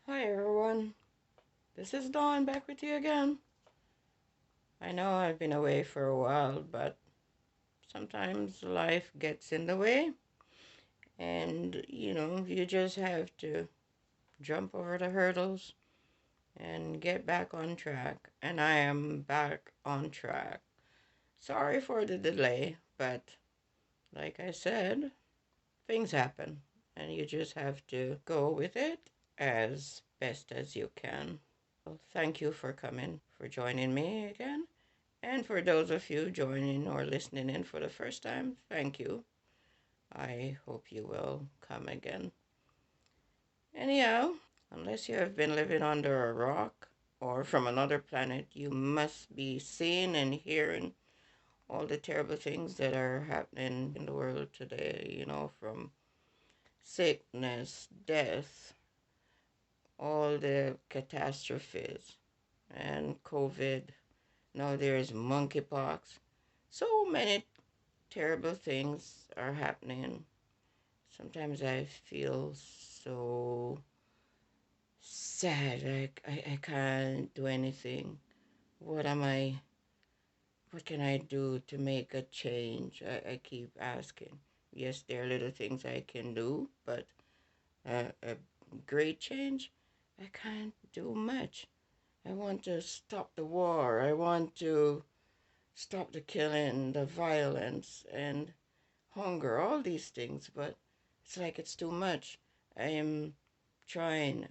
Hi everyone, this is Dawn back with you again. I know I've been away for a while, but sometimes life gets in the way, and you just have to jump over the hurdles and get back on track. And I am back on track. Sorry for the delay, but like I said, things happen, and you just have to go with it as best as you can. Well, thank you for coming, for joining me again. And for those of you joining or listening in for the first time, thank you. I hope you will come again. Anyhow, unless you have been living under a rock or from another planet, you must be seeing and hearing all the terrible things that are happening in the world today, from sickness, death, all the catastrophes, and COVID. Now there's monkeypox. So many terrible things are happening. Sometimes I feel so sad. I can't do anything. What am I, what can I do to make a change? I keep asking. Yes, there are little things I can do, but a great change, I can't do much. I want to stop the war. I want to stop the killing, the violence, and hunger, all these things, but it's like it's too much. I am trying.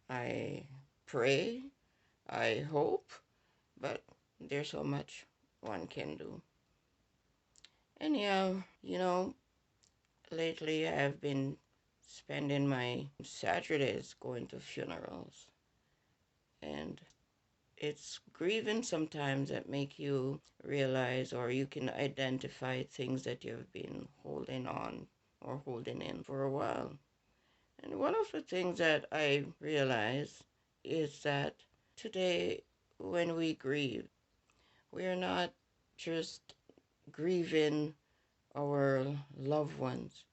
I pray. I hope, but there's so much one can do. Anyhow, lately I've been spending my Saturdays going to funerals, and it's grieving sometimes that make you realize or you can identify things that you've been holding on or holding in for a while. And one of the things that I realize is that today, when we grieve, we're not just grieving our loved ones.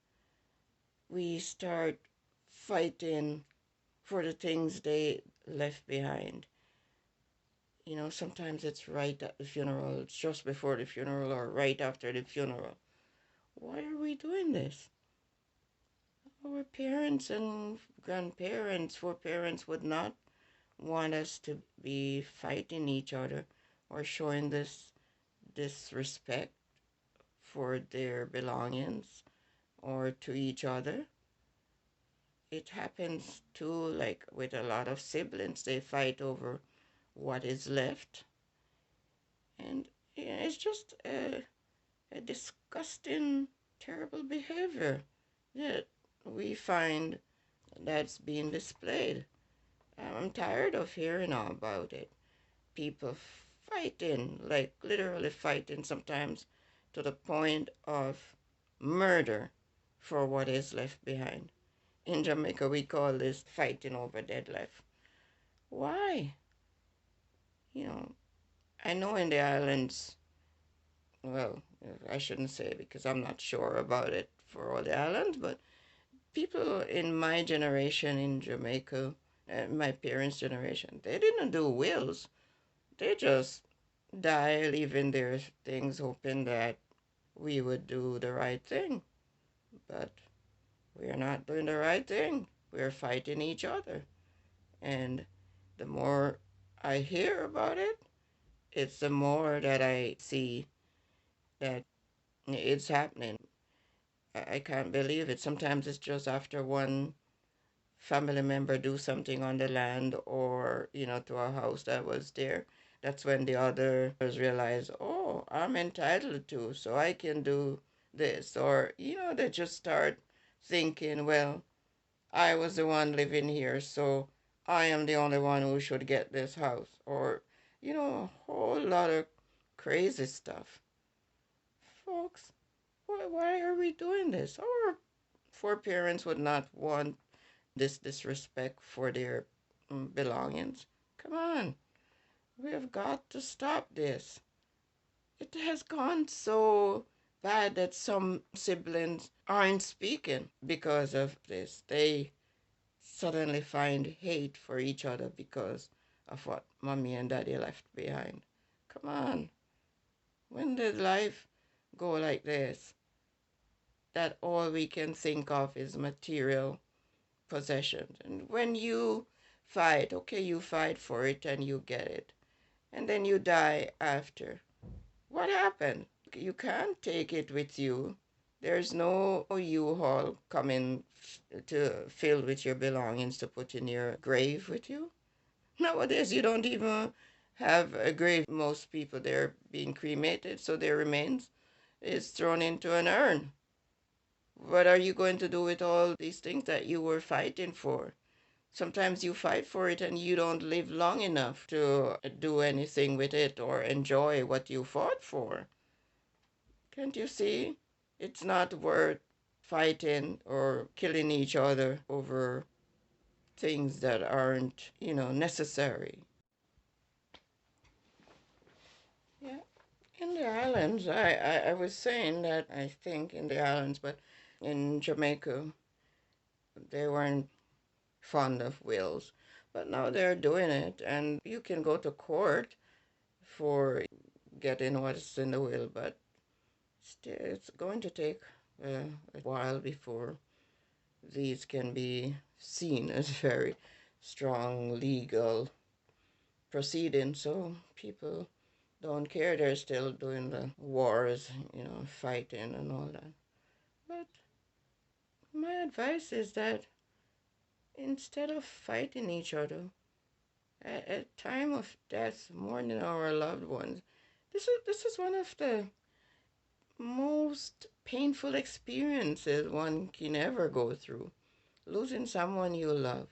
We start fighting for the things they left behind. Sometimes it's right at the funeral, it's just before the funeral, or right after the funeral. Why are we doing this? Our parents and grandparents, foreparents would not want us to be fighting each other or showing this disrespect for their belongings or to each other. It happens too, like with a lot of siblings, they fight over what is left. And it's just a disgusting, terrible behavior that we find that's being displayed. I'm tired of hearing all about it. People fighting, like literally fighting sometimes to the point of murder for what is left behind. In Jamaica, we call this fighting over dead left. Why? You know, I know in the islands, well, I shouldn't say because I'm not sure about it for all the islands, but people in my generation in Jamaica, my parents' generation, they didn't do wills. They just die leaving their things hoping that we would do the right thing. But we're not doing the right thing. We're fighting each other. And the more I hear about it, it's the more that I see that it's happening. I can't believe it. Sometimes it's just after one family member do something on the land or, to a house that was there. That's when the others realize, oh, I'm entitled to, so I can do this. Or, they just start thinking, well, I was the one living here, so I am the only one who should get this house. Or, a whole lot of crazy stuff. Folks, why are we doing this? Our foreparents would not want this disrespect for their belongings. Come on, we have got to stop this. It has gone so bad that some siblings aren't speaking because of this. They suddenly find hate for each other because of what mommy and daddy left behind. Come on. When did life go like this? That all we can think of is material possessions. And when you fight, okay, you fight for it and you get it. And then you die after. What happened? You can't take it with you. There's no U-Haul coming to fill with your belongings to put in your grave with you. Nowadays, you don't even have a grave. Most people, they're being cremated, so their remains is thrown into an urn. What are you going to do with all these things that you were fighting for? Sometimes you fight for it and you don't live long enough to do anything with it or enjoy what you fought for. Can't you see? It's not worth fighting or killing each other over things that aren't, necessary. Yeah. In the islands, I was saying that I think in the islands, but in Jamaica, they weren't fond of wills. But now they're doing it, and you can go to court for getting what's in the will, but still, it's going to take a while before these can be seen as very strong legal proceedings. So people don't care. They're still doing the wars, fighting and all that. But my advice is that instead of fighting each other at time of death, mourning our loved ones, this is one of the most painful experiences one can ever go through, losing someone you love.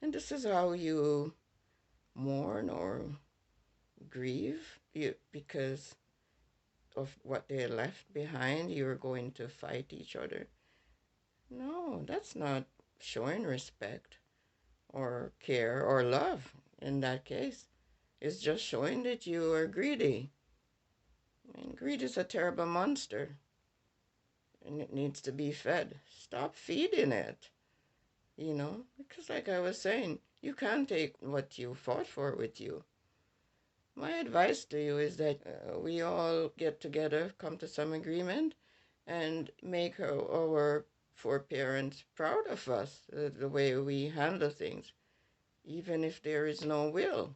And this is how you mourn or grieve because of what they left behind. You're going to fight each other. No, that's not showing respect or care or love in that case. It's just showing that you are greedy. And greed is a terrible monster and it needs to be fed. Stop feeding it, because like I was saying, you can't take what you fought for with you. My advice to you is that we all get together, come to some agreement, and make our foreparents proud of us, the way we handle things, even if there is no will.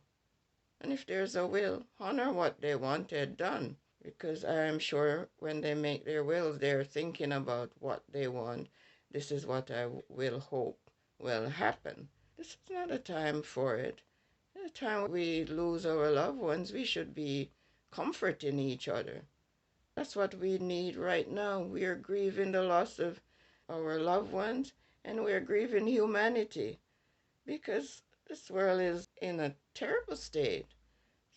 And if there's a will, honor what they wanted done. Because I'm sure when they make their wills, they're thinking about what they want. This is what I will hope will happen. This is not a time for it. At the time we lose our loved ones, we should be comforting each other. That's what we need right now. We are grieving the loss of our loved ones and we're grieving humanity because this world is in a terrible state.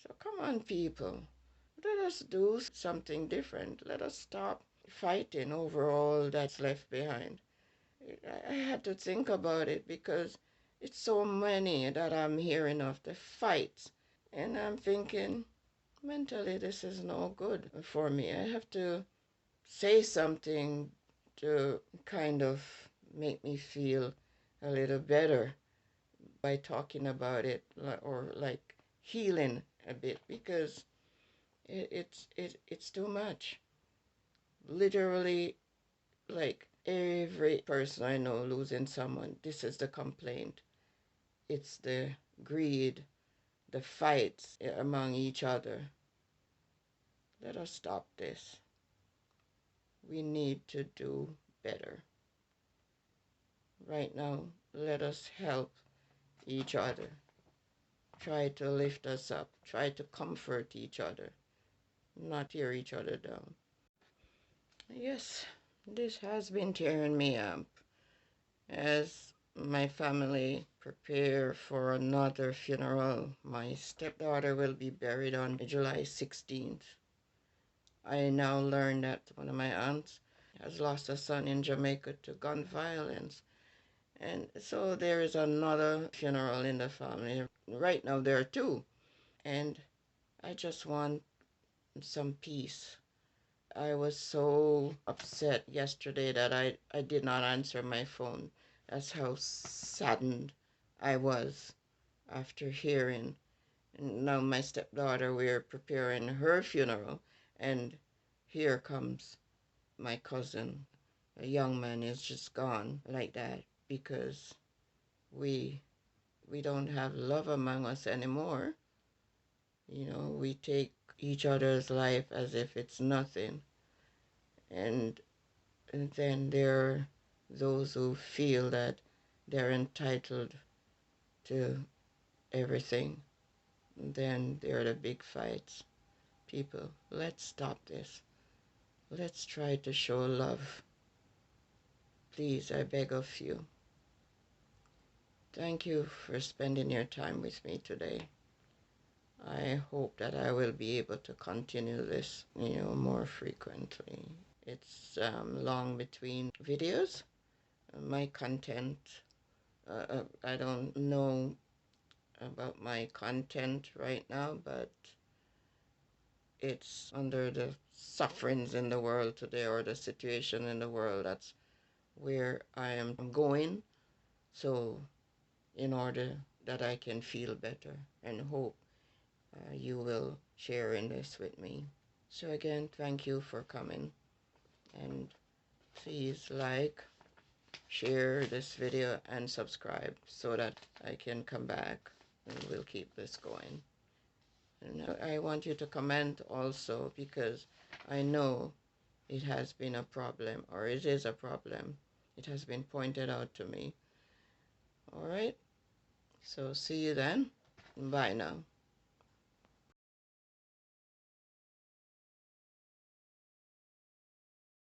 So come on, people. Let us do something different. Let us stop fighting over all that's left behind. I had to think about it because it's so many that I'm hearing of the fights. And I'm thinking, mentally, this is no good for me. I have to say something to kind of make me feel a little better by talking about it or like healing a bit because it's too much. Literally, like every person I know losing someone, this is the complaint. It's the greed, the fights among each other. Let us stop this. We need to do better. Right now, let us help each other. Try to lift us up. Try to comfort each other, not tear each other down. Yes, this has been tearing me up as my family prepare for another funeral. My stepdaughter will be buried on July 16th. I now learned that one of my aunts has lost a son in Jamaica to gun violence. And so there is another funeral in the family. Right now there are two. And I just want some peace. I was so upset yesterday that I did not answer my phone. That's how saddened I was after hearing. And now my stepdaughter, we're preparing her funeral, and here comes my cousin. A young man is just gone like that because we we don't have love among us anymore. We take each other's life as if it's nothing. And, and then there are those who feel that they're entitled to everything. And then there are the big fights. People, let's stop this. Let's try to show love. Please, I beg of you. Thank you for spending your time with me today. I hope that I will be able to continue this, more frequently. It's long between videos. My content, I don't know about my content right now, but it's under the sufferings in the world today, or the situation in the world. That's where I am going. So in order that I can feel better and hope you will share in this with me. So again, thank you for coming, and please like, share this video, and subscribe so that I can come back and we'll keep this going. And I want you to comment also, because I know it has been a problem, or it is a problem. It has been pointed out to me. All right, so see you then. Bye now.